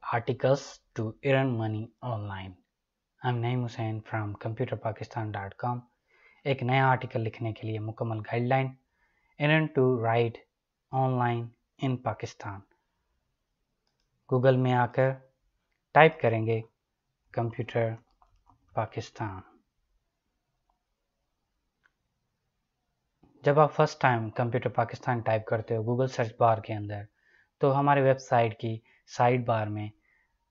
articles to earn money online. I'm Naeem Hussain from computerpakistan.com. एक नया article लिखने के लिए मुकम्मल guideline earn to write online in Pakistan. Google में आकर टाइप करेंगे कंप्यूटर पाकिस्तान। जब आप first time computer Pakistan type करते हो गूगल सर्च बार के अंदर, तो हमारे वेबसाइट की साइड बार में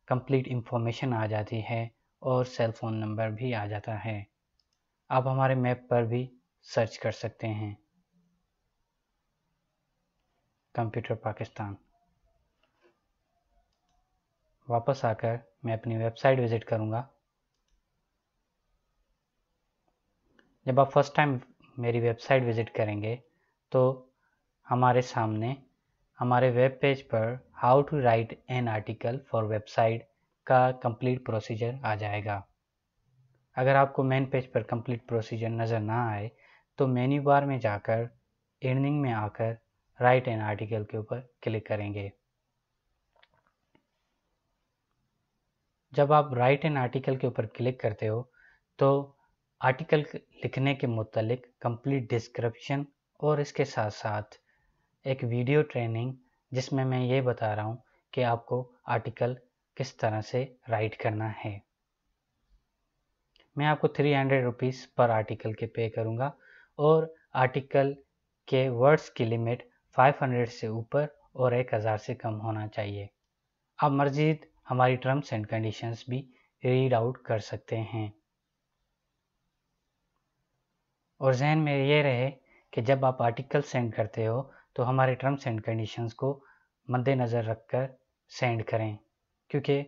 कंप्लीट इंफॉर्मेशन आ जाती है और सेल फ़ोन नंबर भी आ जाता है। आप हमारे मैप पर भी सर्च कर सकते हैं कंप्यूटर पाकिस्तान। वापस आकर मैं अपनी वेबसाइट विज़िट करूंगा। जब आप फर्स्ट टाइम मेरी वेबसाइट विज़िट करेंगे तो हमारे सामने हमारे वेब पेज पर how to write an article for website का कंप्लीट प्रोसीजर आ जाएगा। अगर आपको मेन पेज पर कंप्लीट प्रोसीजर नज़र ना आए तो मेन्यू बार में जाकर अर्निंग में आकर राइट एन आर्टिकल के ऊपर क्लिक करेंगे। जब आप राइट एन आर्टिकल के ऊपर क्लिक करते हो तो आर्टिकल लिखने के मुतालिक कंप्लीट डिस्क्रिप्शन और इसके साथ साथ एक वीडियो ट्रेनिंग जिसमें मैं ये बता रहा हूँ कि आपको आर्टिकल किस तरह से राइट करना है। मैं आपको 300 रुपीज़ पर आर्टिकल के पे करूँगा और आर्टिकल के वर्ड्स की लिमिट 500 से ऊपर और 1000 से कम होना चाहिए। आप मज़ीद हमारी टर्म्स एंड कंडीशंस भी रीड आउट कर सकते हैं। और जहन में ये रहे कि जब आप आर्टिकल सेंड करते हो तो हमारे टर्म्स एंड कंडीशंस को मद्देनज़र रखकर सेंड करें, क्योंकि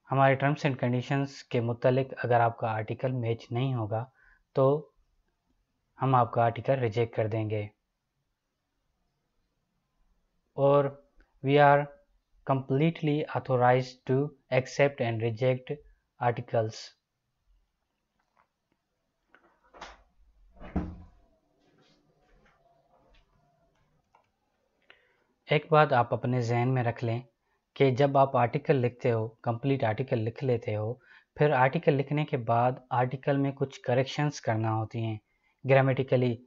हमारे टर्म्स एंड कंडीशंस के मुतालिक अगर आपका आर्टिकल मैच नहीं होगा तो हम आपका आर्टिकल रिजेक्ट कर देंगे। और we are completely authorized to accept and reject articles. एक बात आप अपने जहन में रख लें कि जब आप आर्टिकल लिखते हो, कंप्लीट आर्टिकल लिख लेते हो, फिर आर्टिकल लिखने के बाद आर्टिकल में कुछ करेक्शंस करना होती हैं, grammatically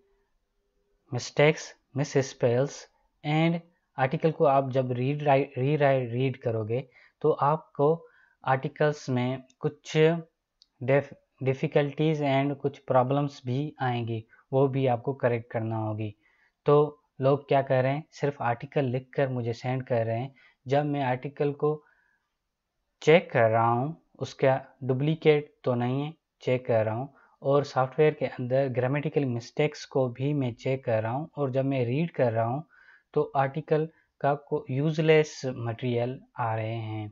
mistakes, miss spells and article को आप जब रीड करोगे तो आपको आर्टिकल्स में कुछ डिफ़िकल्टीज़ एंड कुछ प्रॉब्लम्स भी आएंगी, वो भी आपको करेक्ट करना होगी। तो लोग क्या कर रहे हैं, सिर्फ आर्टिकल लिखकर मुझे सेंड कर रहे हैं। जब मैं आर्टिकल को चेक कर रहा हूँ उसका डुप्लीकेट तो नहीं है, चेक कर रहा हूँ और सॉफ्टवेयर के अंदर ग्रामेटिकल मिस्टेक्स को भी मैं चेक कर रहा हूँ और जब मैं रीड कर रहा हूँ तो आर्टिकल का यूज़लेस मटेरियल आ रहे हैं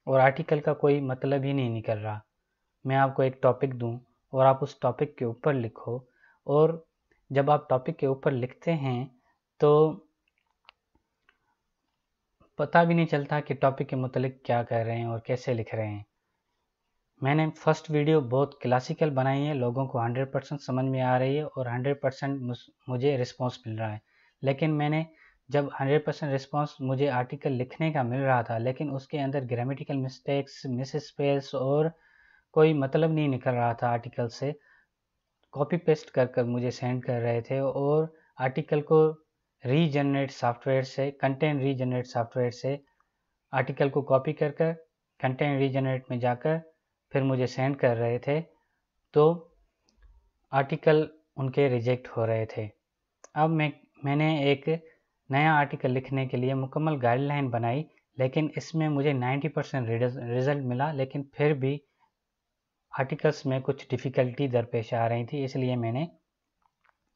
और आर्टिकल का कोई मतलब ही नहीं निकल रहा। मैं आपको एक टॉपिक दूं और आप उस टॉपिक के ऊपर लिखो, और जब आप टॉपिक के ऊपर लिखते हैं तो पता भी नहीं चलता कि टॉपिक के मुतालिक क्या कर रहे हैं और कैसे लिख रहे हैं। मैंने फर्स्ट वीडियो बहुत क्लासिकल बनाई है, लोगों को 100% समझ में आ रही है और 100% मुझे रिस्पॉन्स मिल रहा है। लेकिन मैंने जब 100% रिस्पॉन्स मुझे आर्टिकल लिखने का मिल रहा था, लेकिन उसके अंदर ग्रामेटिकल मिस्टेक्स, मिस स्पेल्स और कोई मतलब नहीं निकल रहा था आर्टिकल से, कॉपी पेस्ट कर मुझे सेंड कर रहे थे और आर्टिकल को रीजनरेट सॉफ्टवेयर से, कंटेंट रीजनरेट सॉफ्टवेयर से आर्टिकल को कॉपी कर कंटेंट रीजनरेट में जाकर फिर मुझे सेंड कर रहे थे, तो आर्टिकल उनके रिजेक्ट हो रहे थे। अब मैंने एक नया आर्टिकल लिखने के लिए मुकम्मल गाइडलाइन बनाई, लेकिन इसमें मुझे 90% रिजल्ट मिला, लेकिन फिर भी आर्टिकल्स में कुछ डिफ़िकल्टी दरपेश आ रही थी, इसलिए मैंने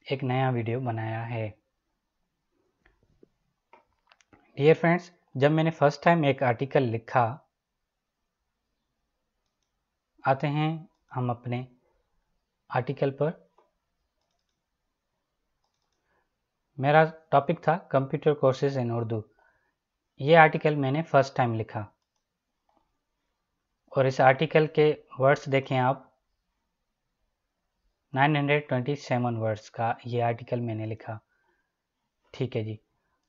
एक नया वीडियो बनाया है। डियर फ्रेंड्स, जब मैंने फर्स्ट टाइम एक आर्टिकल लिखा, आते हैं हम अपने आर्टिकल पर। मेरा टॉपिक था कंप्यूटर कोर्सेज इन उर्दू। ये आर्टिकल मैंने फर्स्ट टाइम लिखा और इस आर्टिकल के वर्ड्स देखें आप, 927 वर्ड्स का ये आर्टिकल मैंने लिखा। ठीक है जी।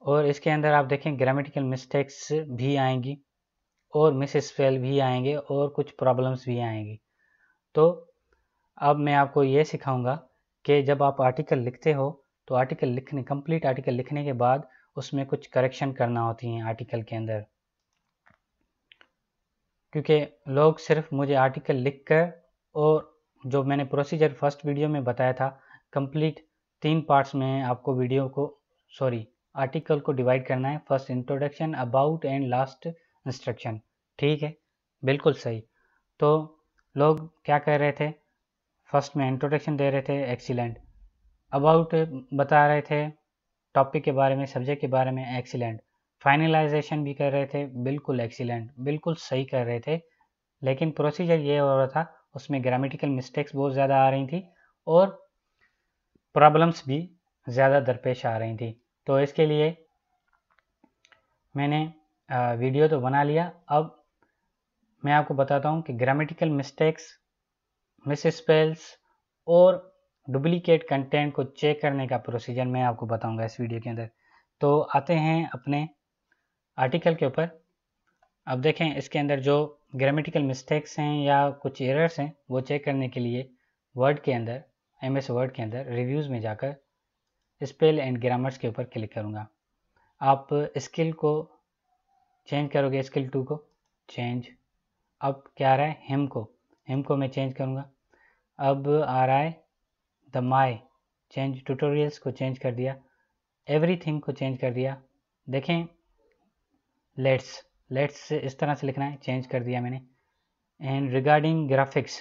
और इसके अंदर आप देखें ग्रामेटिकल मिस्टेक्स भी आएंगी और मिस स्पेल भी आएंगे और कुछ प्रॉब्लम्स भी आएंगी। तो अब मैं आपको ये सिखाऊंगा कि जब आप आर्टिकल लिखते हो तो कंप्लीट आर्टिकल लिखने के बाद उसमें कुछ करेक्शन करना होती हैं आर्टिकल के अंदर, क्योंकि लोग सिर्फ मुझे आर्टिकल लिख कर, और जो मैंने प्रोसीजर फर्स्ट वीडियो में बताया था, कंप्लीट 3 पार्ट्स में आपको आर्टिकल को डिवाइड करना है। First introduction, about and last instruction. ठीक है, बिल्कुल सही। तो लोग क्या कर रहे थे, फर्स्ट में इंट्रोडक्शन दे रहे थे, एक्सीलेंट। अबाउट बता रहे थे टॉपिक के बारे में, सब्जेक्ट के बारे में, एक्सीलेंट। फाइनलाइजेशन भी कर रहे थे, बिल्कुल एक्सीलेंट, बिल्कुल सही कर रहे थे। लेकिन प्रोसीजर ये हो रहा था, उसमें ग्रामेटिकल मिस्टेक्स बहुत ज़्यादा आ रही थी और प्रॉब्लम्स भी ज़्यादा दरपेश आ रही थी। तो इसके लिए मैंने वीडियो तो बना लिया। अब मैं आपको बताता हूँ कि ग्रामेटिकल मिस्टेक्स, मिस स्पेल्स और डुप्लीकेट कंटेंट को चेक करने का प्रोसीजर मैं आपको बताऊंगा इस वीडियो के अंदर। तो आते हैं अपने आर्टिकल के ऊपर। अब देखें, इसके अंदर जो ग्रामेटिकल मिस्टेक्स हैं या कुछ एरर्स हैं वो चेक करने के लिए वर्ड के अंदर, MS वर्ड के अंदर रिव्यूज़ में जाकर स्पेल एंड ग्रामर्स के ऊपर क्लिक करूँगा। आप स्किल को चेंज करोगे, स्किल 2 को चेंज। अब क्या आ रहा है, हिम को मैं चेंज करूँगा। अब आ रहा है द माई, चेंज। ट्यूटोरियल्स को चेंज कर दिया, एवरीथिंग को चेंज कर दिया। देखें, लेट्स से इस तरह से लिखना है, चेंज कर दिया मैंने। एंड रिगार्डिंग ग्राफिक्स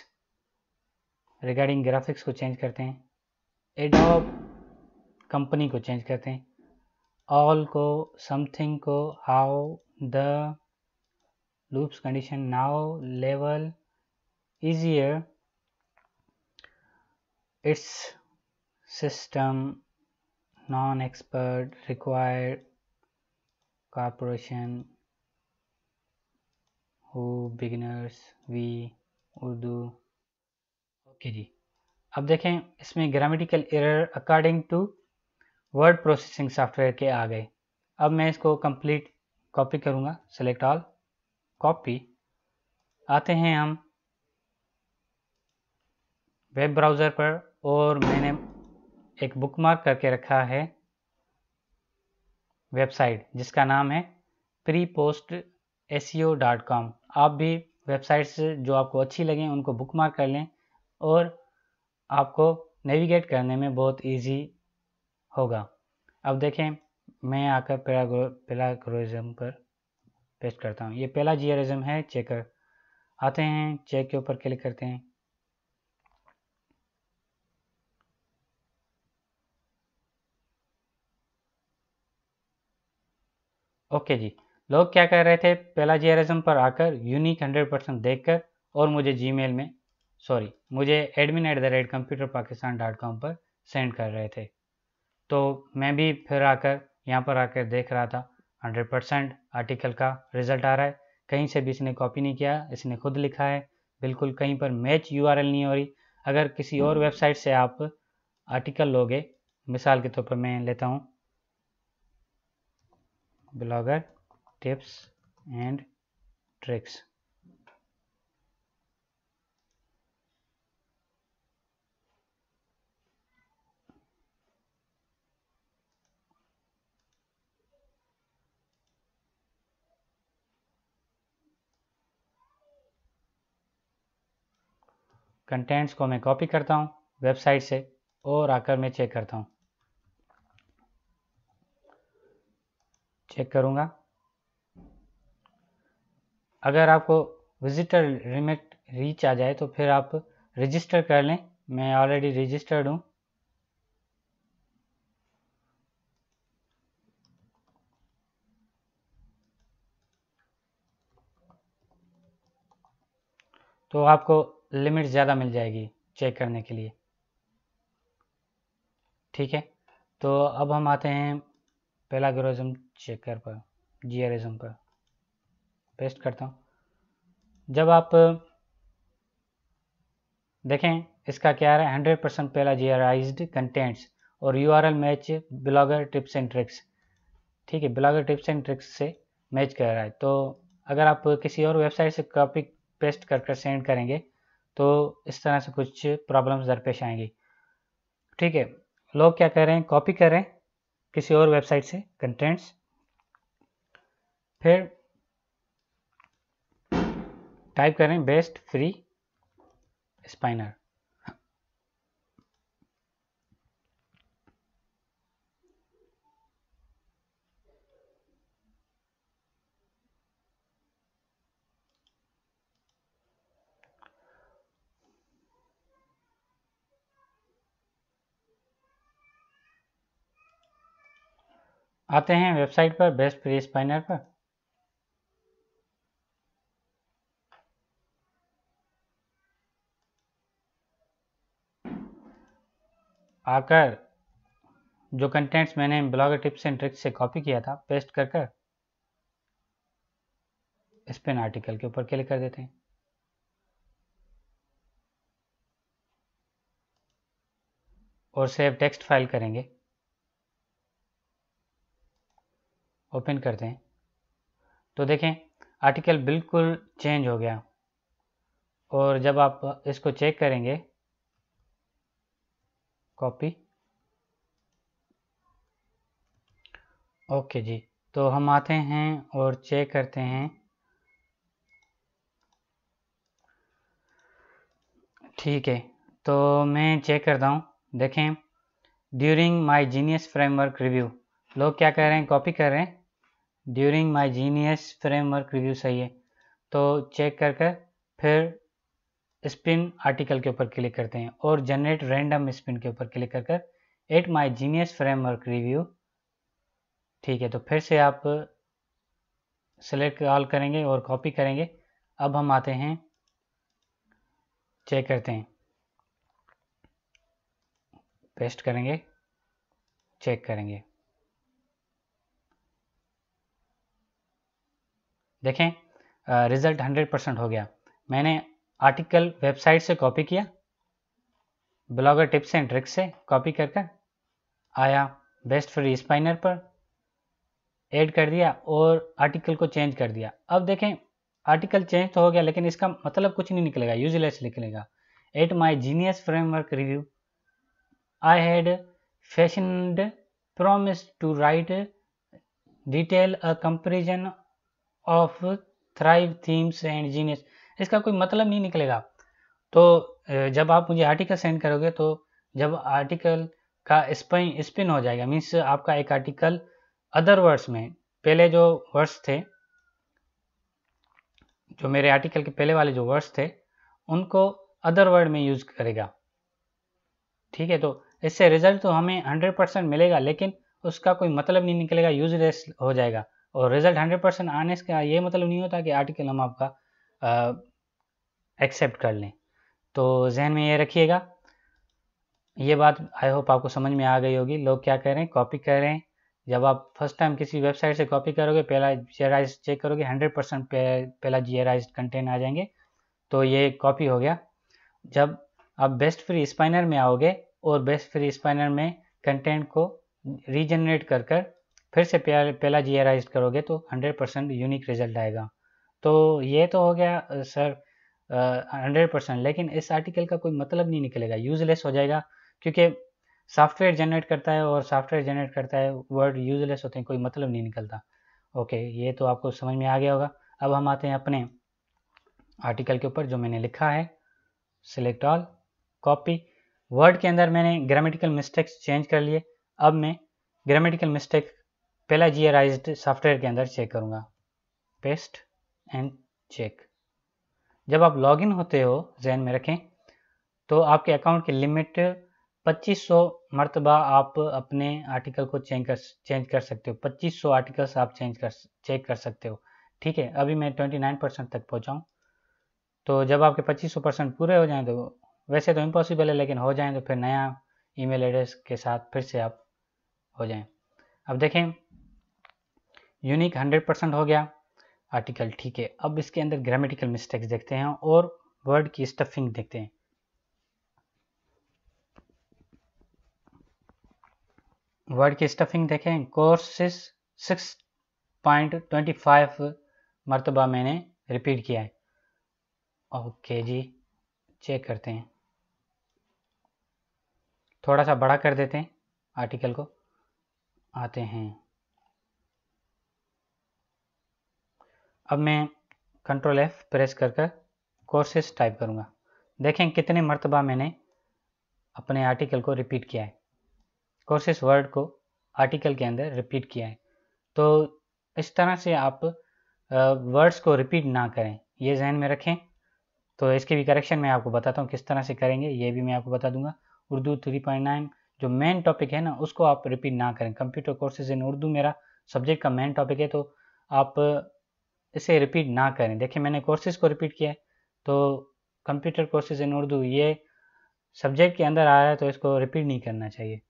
को चेंज करते हैं। एडोब कंपनी को चेंज करते हैं। ऑल को, समथिंग को, how, the, loops condition, now, level, easier, its, system, non-expert, required, corporation, who, beginners, we, Urdu. Okay जी। अब देखें, इसमें grammatical error according to word processing software के आ गए। अब मैं इसको कंप्लीट कॉपी करूँगा, सेलेक्ट ऑल, कॉपी। आते हैं हम वेब ब्राउज़र पर और मैंने एक बुकमार्क करके रखा है वेबसाइट जिसका नाम है prepostseo.com। आप भी वेबसाइट्स जो आपको अच्छी लगें उनको बुकमार्क कर लें और आपको नेविगेट करने में बहुत इजी होगा। अब देखें, मैं आकर प्लागोरिज्म पर पेस्ट करता हूँ। ये प्लाजियरिज्म है, चेकर। आते हैं, चेक के ऊपर क्लिक करते हैं। ओके जी। लोग क्या कर रहे थे, प्लाजियरिज्म पर आकर यूनिक 100% देखकर और मुझे जीमेल में मुझे admin@computerpakistan.com पर सेंड कर रहे थे। तो मैं भी फिर यहाँ पर आकर देख रहा था, 100% आर्टिकल का रिजल्ट आ रहा है। कहीं से भी इसने कॉपी नहीं किया, इसने खुद लिखा है, बिल्कुल कहीं पर मैच URL नहीं हो रही। अगर किसी और वेबसाइट से आप आर्टिकल लोगे, मिसाल के तौर पर मैं लेता हूँ blogger tips and tricks. Contents को मैं कॉपी करता हूँ वेबसाइट से और आकर मैं चेक करता हूँ, चेक करूँगा। अगर आपको विजिटर लिमिट रीच आ जाए तो फिर आप रजिस्टर कर लें। मैं ऑलरेडी रजिस्टर्ड हूँ। तो आपको लिमिट ज़्यादा मिल जाएगी चेक करने के लिए। ठीक है, तो अब हम आते हैं प्लागोरिज्म चेकर पर, जीआरिज्म पर पेस्ट करता हूँ। जब आप देखें, इसका क्या है, 100% प्लाजियराइज्ड कंटेंट्स और URL match blogger tips and tricks. ठीक है, ब्लॉगर टिप्स एंड ट्रिक्स से मैच कर रहा है। तो अगर आप किसी और वेबसाइट से कॉपी पेस्ट कर कर सेंड करेंगे तो इस तरह से कुछ प्रॉब्लम्स दरपेश आएंगी। ठीक है, लोग क्या कर रहे हैं, कॉपी कर रहे हैं किसी और वेबसाइट से कंटेंट्स, फिर टाइप कर रहे हैं बेस्ट फ्री स्पाइनर। आते हैं वेबसाइट पर, बेस्ट फ्री स्पाइनर पर। आकर जो कंटेंट्स मैंने ब्लॉगर टिप्स एंड ट्रिक्स से कॉपी किया था, पेस्ट कर कर स्पिन आर्टिकल के ऊपर क्लिक कर देते हैं। और सेव टेक्स्ट फाइल करेंगे, ओपन करते हैं तो देखें आर्टिकल बिल्कुल चेंज हो गया। और जब आप इसको चेक करेंगे, कॉपी, ओके जी, तो हम आते हैं और चेक करते हैं। ठीक है, तो मैं चेक करता हूँ। देखें during my genius framework review, लोग क्या कर रहे हैं, कॉपी कर रहे हैं। During my genius framework review सही है, तो चेक कर कर फिर स्पिन आर्टिकल के ऊपर क्लिक करते हैं और जनरेट रैंडम स्पिन के ऊपर क्लिक कर कर at my genius framework review. ठीक है, तो फिर से आप सेलेक्ट ऑल करेंगे और कॉपी करेंगे। अब हम आते हैं, चेक करते हैं, पेस्ट करेंगे, चेक करेंगे। देखें रिजल्ट 100% हो गया। मैंने आर्टिकल वेबसाइट से कॉपी किया, ब्लॉगर टिप्स एंड ट्रिक्स से कॉपी कर कर आया बेस्ट फ्री स्पाइनर पर, ऐड कर दिया और आर्टिकल को चेंज कर दिया। अब देखें आर्टिकल चेंज तो हो गया, लेकिन इसका मतलब कुछ नहीं निकलेगा, यूजलेस निकलेगा। At my genius framework review I had fashioned promised to write detail a comparison of thrive themes and genius। इसका कोई मतलब नहीं निकलेगा। तो जब आप मुझे आर्टिकल सेंड करोगे तो जब आर्टिकल का स्पिन हो जाएगा, मीन्स आपका एक आर्टिकल अदर वर्ड्स में, पहले जो वर्ड्स थे, जो मेरे आर्टिकल के पहले वाले जो वर्ड्स थे उनको अदर वर्ड में यूज करेगा। ठीक है, तो इससे रिजल्ट तो हमें 100% मिलेगा, लेकिन उसका कोई मतलब नहीं निकलेगा, यूजलेस हो जाएगा। और रिजल्ट 100% आने का ये मतलब नहीं होता कि आर्टिकल हम आपका एक्सेप्ट कर लें। तो जहन में ये रखिएगा। ये बात आई होप आपको समझ में आ गई होगी। लोग क्या कर रहे हैं, कॉपी कर रहे हैं। जब आप फर्स्ट टाइम किसी वेबसाइट से कॉपी करोगे, पहला जीआरआईज चेक करोगे, 100% पहला जीआरआईज कंटेंट आ जाएंगे, तो ये कॉपी हो गया। जब आप बेस्ट फ्री स्पाइनर में आओगे और बेस्ट फ्री स्पाइनर में कंटेंट को रीजनरेट कर कर फिर से पहला जीआरआईज करोगे तो 100% यूनिक रिजल्ट आएगा। तो ये तो हो गया सर 100%, लेकिन इस आर्टिकल का कोई मतलब नहीं निकलेगा, यूजलेस हो जाएगा, क्योंकि सॉफ्टवेयर जनरेट करता है और सॉफ्टवेयर जनरेट करता है वर्ड यूजलेस होते हैं, कोई मतलब नहीं निकलता। ओके, ये तो आपको समझ में आ गया होगा। अब हम आते हैं अपने आर्टिकल के ऊपर जो मैंने लिखा है, सिलेक्ट ऑल, कॉपी। वर्ड के अंदर मैंने ग्रामेटिकल मिस्टेक्स चेंज कर लिए। अब मैं ग्रामेटिकल मिस्टेक पहला जीआरआईज्ड सॉफ्टवेयर के अंदर चेक करूँगा, पेस्ट एंड चेक। जब आप लॉगिन होते हो, जहन में रखें, तो आपके अकाउंट की लिमिट 2500 मरतबा आप अपने आर्टिकल को चेंज कर सकते हो। 2500 आर्टिकल्स आप चेक कर सकते हो। ठीक है, अभी मैं 29% तक पहुँचाऊँ। तो जब आपके 2500% पूरे हो जाएं, तो वैसे तो इम्पॉसिबल है, लेकिन हो जाएं तो फिर नया ईमेल एड्रेस के साथ फिर से आप हो जाएं। अब देखें यूनिक 100% हो गया आर्टिकल। ठीक है, अब इसके अंदर ग्रामेटिकल मिस्टेक्स देखते हैं और वर्ड की स्टफिंग देखते हैं। वर्ड की स्टफिंग देखें, कोर्सेस 6.25 मर्तबा मैंने रिपीट किया है। ओके जी, चेक करते हैं, थोड़ा सा बड़ा कर देते हैं आर्टिकल को, आते हैं। अब मैं कंट्रोल F प्रेस कर कर कोर्सेस टाइप करूँगा। देखें कितने मर्तबा मैंने अपने आर्टिकल को रिपीट किया है, कोर्सेस वर्ड को आर्टिकल के अंदर रिपीट किया है। तो इस तरह से आप वर्ड्स को रिपीट ना करें, ये जहन में रखें। तो इसकी भी करेक्शन मैं आपको बताता हूँ किस तरह से करेंगे, ये भी मैं आपको बता दूंगा। उर्दू 3.9 जो मेन टॉपिक है ना, उसको आप रिपीट ना करें। कंप्यूटर कोर्सेज इन उर्दू मेरा सब्जेक्ट का मेन टॉपिक है, तो आप इसे रिपीट ना करें। देखिए मैंने कोर्सेज को रिपीट किया है, तो कंप्यूटर कोर्सेज इन उर्दू ये सब्जेक्ट के अंदर आ रहा है, तो इसको रिपीट नहीं करना चाहिए।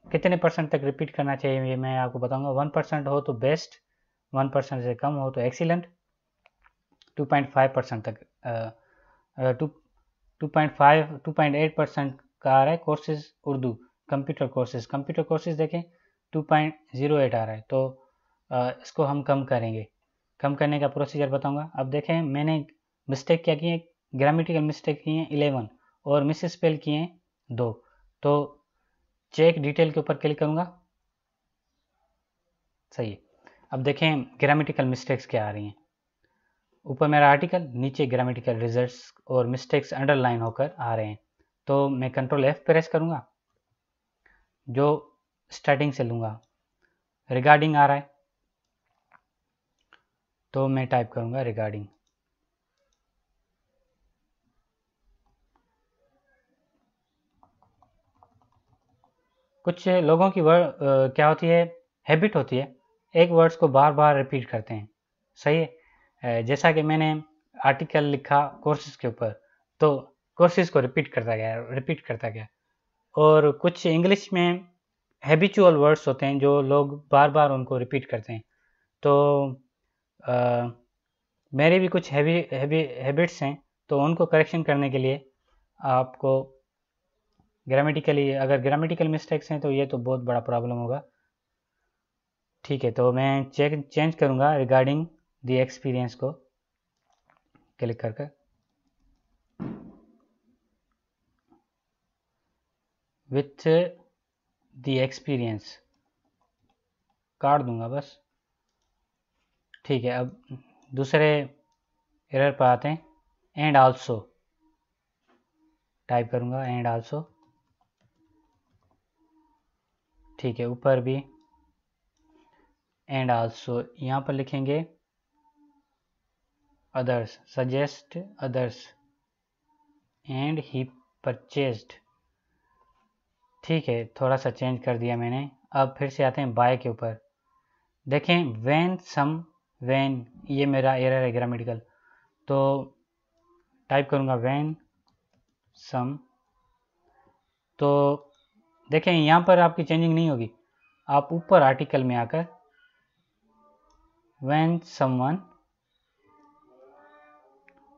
कितने परसेंट तक रिपीट करना चाहिए ये मैं आपको बताऊंगा। 1% हो तो बेस्ट, 1% से कम हो तो एक्सीलेंट, 2.5% तक 2.8% का आ रहा है कोर्सेज उर्दू कंप्यूटर कोर्सेज देखें 2.08 आ रहा है, तो इसको हम कम करेंगे। कम करने का प्रोसीजर बताऊंगा। अब देखें मैंने मिस्टेक क्या की है, ग्रामेटिकल मिस्टेक की हैं 11 और मिस स्पेल किए हैं 2। तो चेक डिटेल के ऊपर क्लिक करूंगा, सही है। अब देखें ग्रामेटिकल मिस्टेक्स क्या आ रही हैं। ऊपर मेरा आर्टिकल, नीचे ग्रामेटिकल रिजल्ट्स और मिस्टेक्स अंडरलाइन होकर आ रहे हैं। तो मैं कंट्रोल F प्रेस करूंगा, जो स्टार्टिंग से लूंगा। रिगार्डिंग आ रहा है, तो मैं टाइप करूंगा रिगार्डिंग। कुछ लोगों की वर्ड क्या होती है, हैबिट होती है, एक वर्ड्स को बार बार रिपीट करते हैं, सही है। जैसा कि मैंने आर्टिकल लिखा कोर्सेज के ऊपर, तो कोर्सेज को रिपीट करता गया। और कुछ इंग्लिश में हैबिचुअल वर्ड्स होते हैं जो लोग बार बार उनको रिपीट करते हैं। तो मेरे भी कुछ हैबिट्स हैं, तो उनको करेक्शन करने के लिए आपको अगर ग्रामेटिकल मिस्टेक्स हैं तो ये तो बहुत बड़ा प्रॉब्लम होगा। ठीक है, तो मैं चेंज करूंगा रिगार्डिंग द एक्सपीरियंस को क्लिक करके, विथ द एक्सपीरियंस काट दूंगा बस। ठीक है, अब दूसरे एरर पर आते हैं। एंड आल्सो टाइप करूंगा, एंड आल्सो। ठीक है, ऊपर भी एंड आल्सो, यहाँ पर लिखेंगे others, suggest others and he purchased. ठीक है, थोड़ा सा चेंज कर दिया मैंने। अब फिर से आते हैं बाय के ऊपर। देखें व्हेन सम, व्हेन ये मेरा एरर है ग्रामेटिकल, तो टाइप करूंगा व्हेन सम। तो देखें यहाँ पर आपकी चेंजिंग नहीं होगी, आप ऊपर आर्टिकल में आकर व्हेन समवन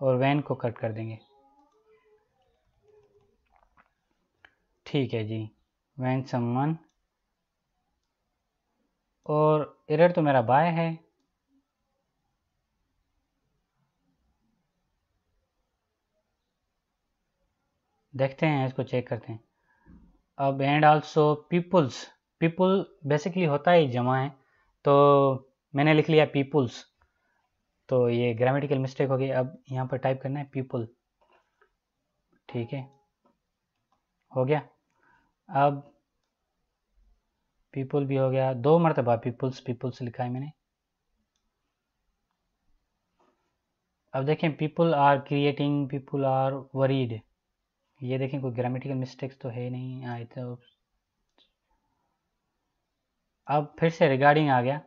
और व्हेन को कट कर देंगे। ठीक है जी, व्हेन समवन, और एरर तो मेरा बाय है। देखते हैं, इसको चेक करते हैं। अब and also peoples, people basically होता ही जमा है, तो मैंने लिख लिया पीपुल्स, तो ये ग्रामेटिकल मिस्टेक हो गई। अब यहाँ पर टाइप करना है पीपुल। ठीक है, हो गया। अब पीपुल भी हो गया, 2 मरतबा पीपुल्स लिखा है मैंने। अब देखें people are creating, people are worried, ये देखें कोई ग्रामेटिकल मिस्टेक्स तो है नहीं आए तो। अब फिर से रिगार्डिंग आ गया।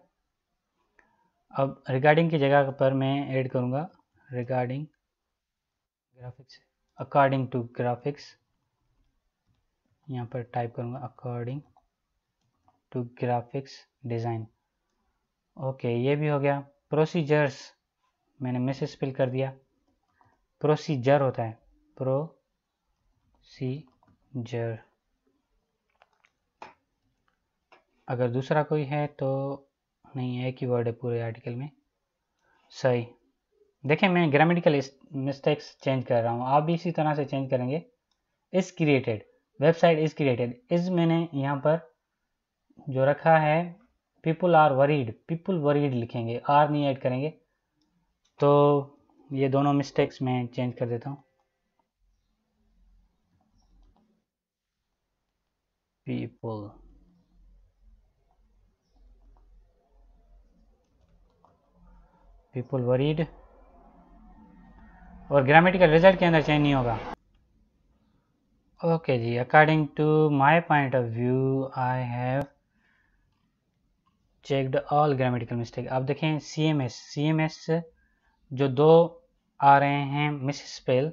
अब रिगार्डिंग की जगह पर मैं ऐड करूँगा regarding graphics, according to graphics, यहाँ पर टाइप करूँगा according to graphics design. Okay, ये भी हो गया। प्रोसीजर्स मैंने मिस स्पेल कर दिया, प्रोसीजर होता है प्रोसीजर। अगर दूसरा कोई है तो नहीं, एक ही वर्ड है पूरे आर्टिकल में, सही। देखें मैं ग्रामेटिकल मिस्टेक्स चेंज कर रहा हूँ, आप भी इसी तरह से चेंज करेंगे। Is created, website is created, is मैंने यहाँ पर जो रखा है पीपल आर वरीड लिखेंगे, आर नहीं ऐड करेंगे। तो ये दोनों मिस्टेक्स मैं चेंज कर देता हूँ। पीपल वरीड, और ग्रामेटिकल रिजल्ट के अंदर चेंज नहीं होगा। ओके जी, according to my point of view I have checked all grammatical mistake. आप देखें CMS जो दो आ रहे हैं मिस स्पेल,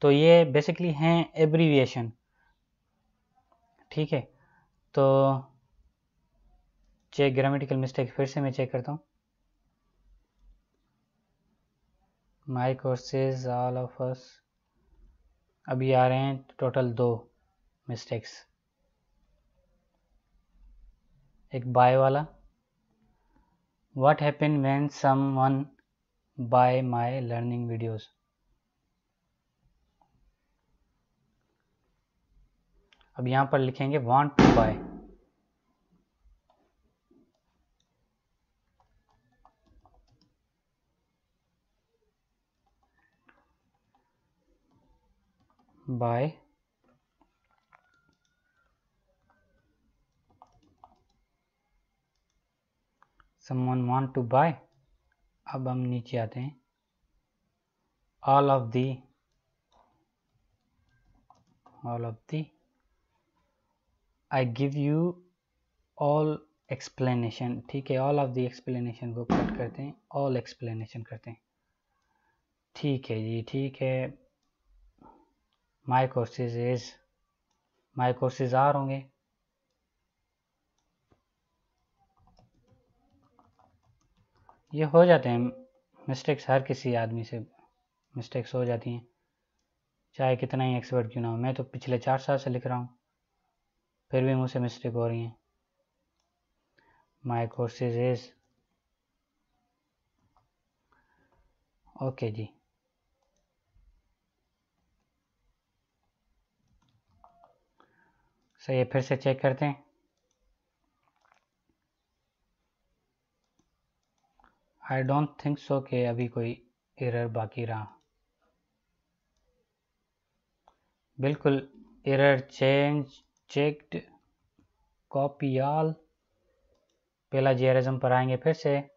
तो ये बेसिकली हैं एब्रीविएशन, ठीक है। तो चेक ग्रामेटिकल मिस्टेक फिर से मैं चेक करता हूँ। My courses all of us, अभी आ रहे हैं टोटल 2 मिस्टेक्स। एक बाय वाला, what happen when someone buy my learning videos. अब यहाँ पर लिखेंगे want to buy, buy someone want to buy। अब हम नीचे आते हैं, all of the I give you all explanation, ठीक है। all of the explanation को कट करते हैं, all explanation करते हैं, ठीक है जी, ठीक है। my courses are होंगे, ये हो जाते हैं मिस्टेक्स, हर किसी आदमी से मिस्टेक्स हो जाती हैं, चाहे कितना ही एक्सपर्ट क्यों ना हो। मैं तो पिछले 4 साल से लिख रहा हूँ, फिर भी मुझसे मिस्टेक हो रही हैं। माई कोर्सेज इज, ओके जी। सही है, फिर से चेक करते हैं। आई डोंट थिंक सो कि अभी कोई एरर बाकी रहा। बिल्कुल एरर चेक्ड कॉपी ऑल। पहला जीआरएसएम पर आएंगे, फिर से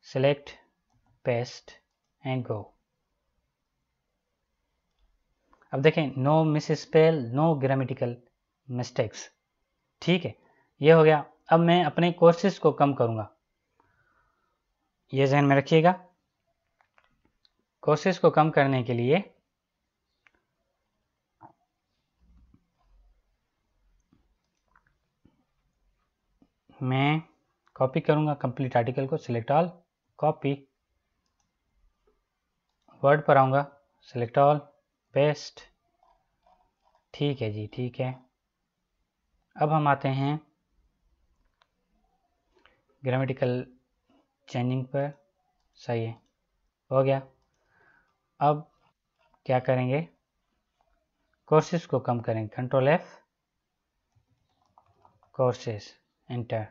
सिलेक्ट पेस्ट एंड गो। अब देखें no miss spell, no grammatical mistakes, ठीक है, ये हो गया। अब मैं अपने कोर्सेज को कम करूंगा, ये ध्यान में रखिएगा। कोर्सेज को कम करने के लिए मैं कॉपी करूंगा कंप्लीट आर्टिकल को, सिलेक्ट ऑल, कॉपी, वर्ड पर आऊंगा, सिलेक्ट ऑल, पेस्ट, ठीक है जी, ठीक है। अब हम आते हैं ग्रामेटिकल चेंजिंग पर, सही है, हो गया। अब क्या करेंगे, कोर्सेज को कम करेंगे, कंट्रोल F, कोर्सेज, एंटर।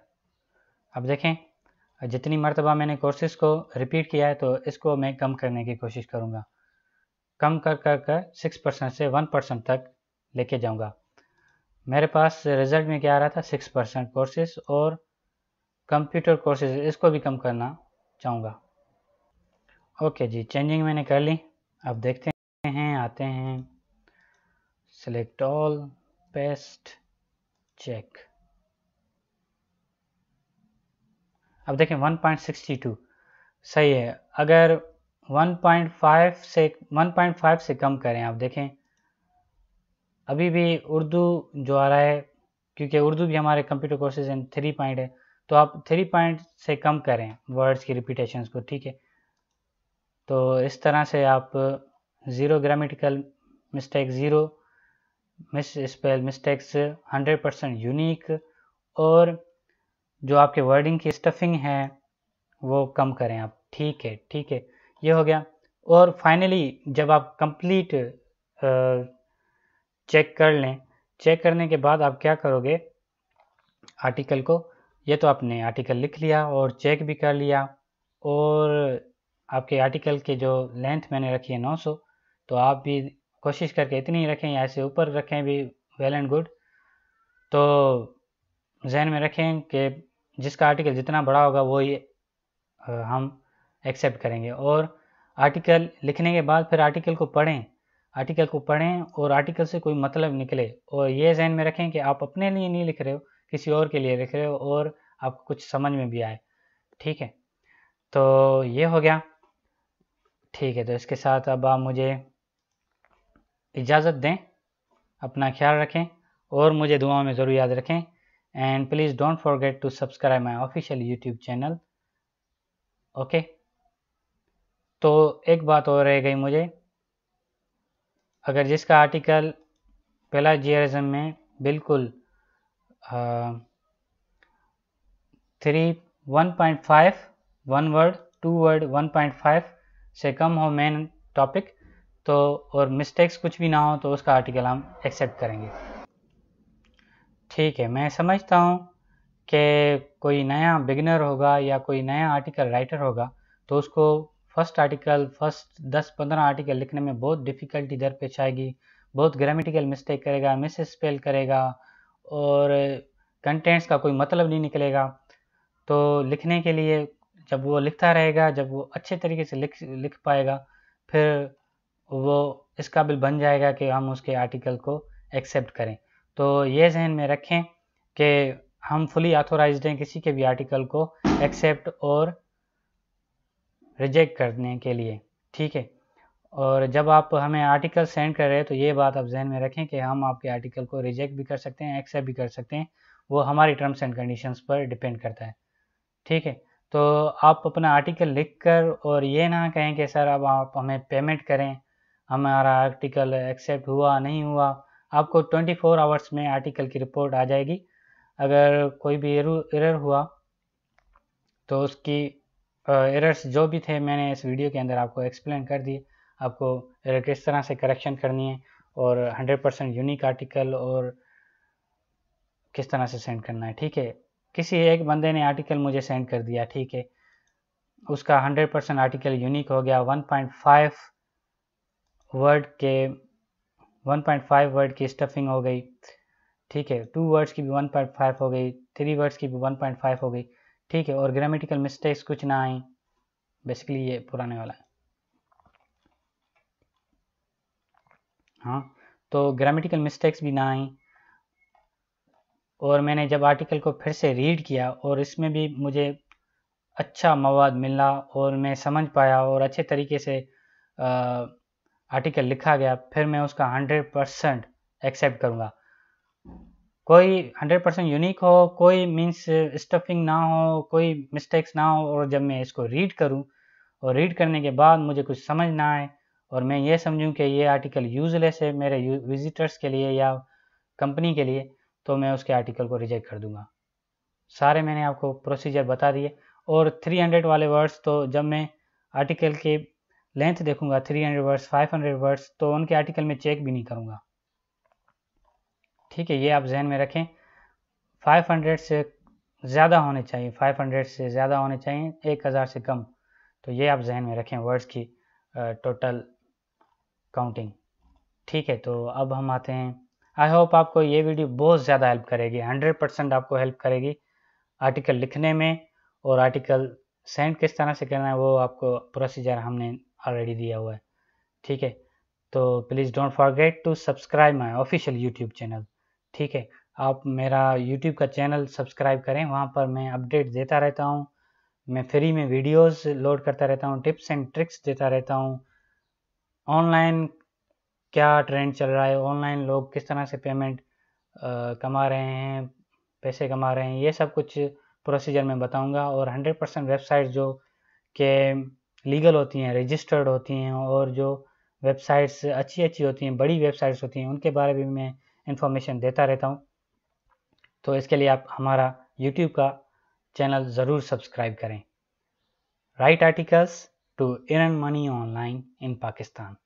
अब देखें जितनी मरतबा मैंने कोर्सेज को रिपीट किया है, तो इसको मैं कम करने की कोशिश करूँगा, कम कर 6% से 1% तक लेके जाऊँगा। मेरे पास रिजल्ट में क्या आ रहा था, 6% कोर्सेज, और कंप्यूटर कोर्सेज इसको भी कम करना चाहूँगा। ओके जी, चेंजिंग मैंने कर ली। अब देखते हैं, आते हैं, सिलेक्ट ऑल, पेस्ट, चेक। अब देखें 1.62 सही है। अगर 1.5 से कम करें, आप देखें अभी भी उर्दू जो आ रहा है, क्योंकि उर्दू भी हमारे कंप्यूटर कोर्सेज एंड 3 पॉइंट है, तो आप 3 पॉइंट से कम करें वर्ड्स की रिपीटेशंस को, ठीक है। तो इस तरह से आप 0 grammatical mistake, 0 miss spell mistakes, 100% unique, और जो आपके वर्डिंग की स्टफिंग है वो कम करें आप। ठीक है, ठीक है, ये हो गया। और फाइनली जब आप कंप्लीट चेक कर लें, चेक करने के बाद आप क्या करोगे, आर्टिकल को, ये तो आपने आर्टिकल लिख लिया और चेक भी कर लिया, और आपके आर्टिकल की जो लेंथ मैंने रखी है 900, तो आप भी कोशिश करके इतनी ही रखें या ऐसे ऊपर रखें भी, वेल एंड गुड। तो जहन में रखें कि जिसका आर्टिकल जितना बड़ा होगा वो ये हम एक्सेप्ट करेंगे। और आर्टिकल लिखने के बाद फिर आर्टिकल को पढ़ें, आर्टिकल को पढ़ें और आर्टिकल से कोई मतलब निकले, और ये जहन में रखें कि आप अपने लिए नहीं लिख रहे हो, किसी और के लिए लिख रहे हो, और आपको कुछ समझ में भी आए। ठीक है, तो ये हो गया। ठीक है, तो इसके साथ अब आप मुझे इजाज़त दें, अपना ख्याल रखें और मुझे दुआओं में ज़रूर याद रखें। And please don't forget to subscribe my official YouTube channel. Okay, तो एक बात और रह गई मुझे, अगर जिसका आर्टिकल प्लेजियरिज्म में बिल्कुल 1.5 1 वर्ड 2 वर्ड 1.5 से कम हो मेन टॉपिक, तो और मिस्टेक्स कुछ भी ना हो, तो उसका आर्टिकल हम एक्सेप्ट करेंगे। ठीक है, मैं समझता हूँ कि कोई नया बिगिनर होगा या कोई नया आर्टिकल राइटर होगा, तो उसको फर्स्ट 10-15 आर्टिकल लिखने में बहुत डिफ़िकल्टी दरपेश आएगी, बहुत ग्रामेटिकल मिस्टेक करेगा, मिस स्पेल करेगा, और कंटेंट्स का कोई मतलब नहीं निकलेगा। तो लिखने के लिए जब वो लिखता रहेगा, जब वो अच्छे तरीके से लिख पाएगा, फिर वो इस काबिल बन जाएगा कि हम उसके आर्टिकल को एक्सेप्ट करें। तो ये जहन में रखें कि हम फुली ऑथोराइज्ड हैं किसी के भी आर्टिकल को एक्सेप्ट और रिजेक्ट करने के लिए। ठीक है, और जब आप हमें आर्टिकल सेंड कर रहे हैं, तो ये बात आप जहन में रखें कि हम आपके आर्टिकल को रिजेक्ट भी कर सकते हैं, एक्सेप्ट भी कर सकते हैं, वो हमारी टर्म्स एंड कंडीशंस पर डिपेंड करता है। ठीक है, तो आप अपना आर्टिकल लिख कर और ये ना कहें कि सर अब आप हमें पेमेंट करें, हमारा आर्टिकल एक्सेप्ट हुआ नहीं हुआ। आपको 24 आवर्स में आर्टिकल की रिपोर्ट आ जाएगी। अगर कोई भी एरर हुआ तो उसकी एरर्स जो भी थे मैंने इस वीडियो के अंदर आपको एक्सप्लेन कर दिए, आपको एरर किस तरह से करेक्शन करनी है, और 100% यूनिक आर्टिकल और किस तरह से सेंड करना है। ठीक है, किसी एक बंदे ने आर्टिकल मुझे सेंड कर दिया, ठीक है, उसका 100% आर्टिकल यूनिक हो गया, 1.5 वर्ड की स्टफिंग हो गई। ठीक है, 2 वर्ड्स की भी 1.5 हो गई, 3 वर्ड्स की भी 1.5 हो गई। ठीक है, और ग्रामेटिकल मिस्टेक्स कुछ ना आई, बेसिकली ये पुराने वाला है। हाँ, तो ग्रामेटिकल मिस्टेक्स भी ना आई, और मैंने जब आर्टिकल को फिर से रीड किया और इसमें भी मुझे अच्छा मवाद मिला और मैं समझ पाया और अच्छे तरीके से आर्टिकल लिखा गया, फिर मैं उसका 100% एक्सेप्ट करूँगा। कोई 100% यूनिक हो, कोई मीन्स स्टफिंग ना हो, कोई मिस्टेक्स ना हो, और जब मैं इसको रीड करूँ और रीड करने के बाद मुझे कुछ समझ ना आए और मैं ये समझूं कि ये आर्टिकल यूजलेस है मेरे विजिटर्स के लिए या कंपनी के लिए, तो मैं उसके आर्टिकल को रिजेक्ट कर दूंगा। सारे मैंने आपको प्रोसीजर बता दिए। और 300 वाले वर्ड्स तो जब मैं आर्टिकल के लेंथ देखूंगा 300 वर्ड्स 500 वर्ड्स, तो उनके आर्टिकल में चेक भी नहीं करूंगा। ठीक है, ये आप जहन में रखें, 500 से ज़्यादा होने चाहिए, 500 से ज़्यादा होने चाहिए, 1000 से कम। तो ये आप जहन में रखें वर्ड्स की टोटल काउंटिंग। ठीक है, तो अब हम आते हैं, आई होप आपको ये वीडियो बहुत ज़्यादा हेल्प करेगी, 100% आपको हेल्प करेगी आर्टिकल लिखने में, और आर्टिकल सेंड किस तरह से करना है वो आपको प्रोसीजर हमने ऑलरेडी दिया हुआ है। ठीक है, तो please don't forget to subscribe my official YouTube channel. ठीक है, आप मेरा यूट्यूब का चैनल सब्सक्राइब करें, वहाँ पर मैं अपडेट देता रहता हूँ, मैं फ्री में वीडियोस लोड करता रहता हूँ, टिप्स एंड ट्रिक्स देता रहता हूँ, ऑनलाइन क्या ट्रेंड चल रहा है, ऑनलाइन लोग किस तरह से पेमेंट कमा रहे हैं, पैसे कमा रहे हैं, ये सब कुछ प्रोसीजर में बताऊंगा। और 100% वेबसाइट जो कि लीगल होती हैं, रजिस्टर्ड होती हैं, और जो वेबसाइट्स अच्छी होती हैं, बड़ी वेबसाइट्स होती हैं, उनके बारे में मैं इंफॉर्मेशन देता रहता हूँ। तो इसके लिए आप हमारा यूट्यूब का चैनल ज़रूर सब्सक्राइब करें। write articles to earn money online in Pakistan.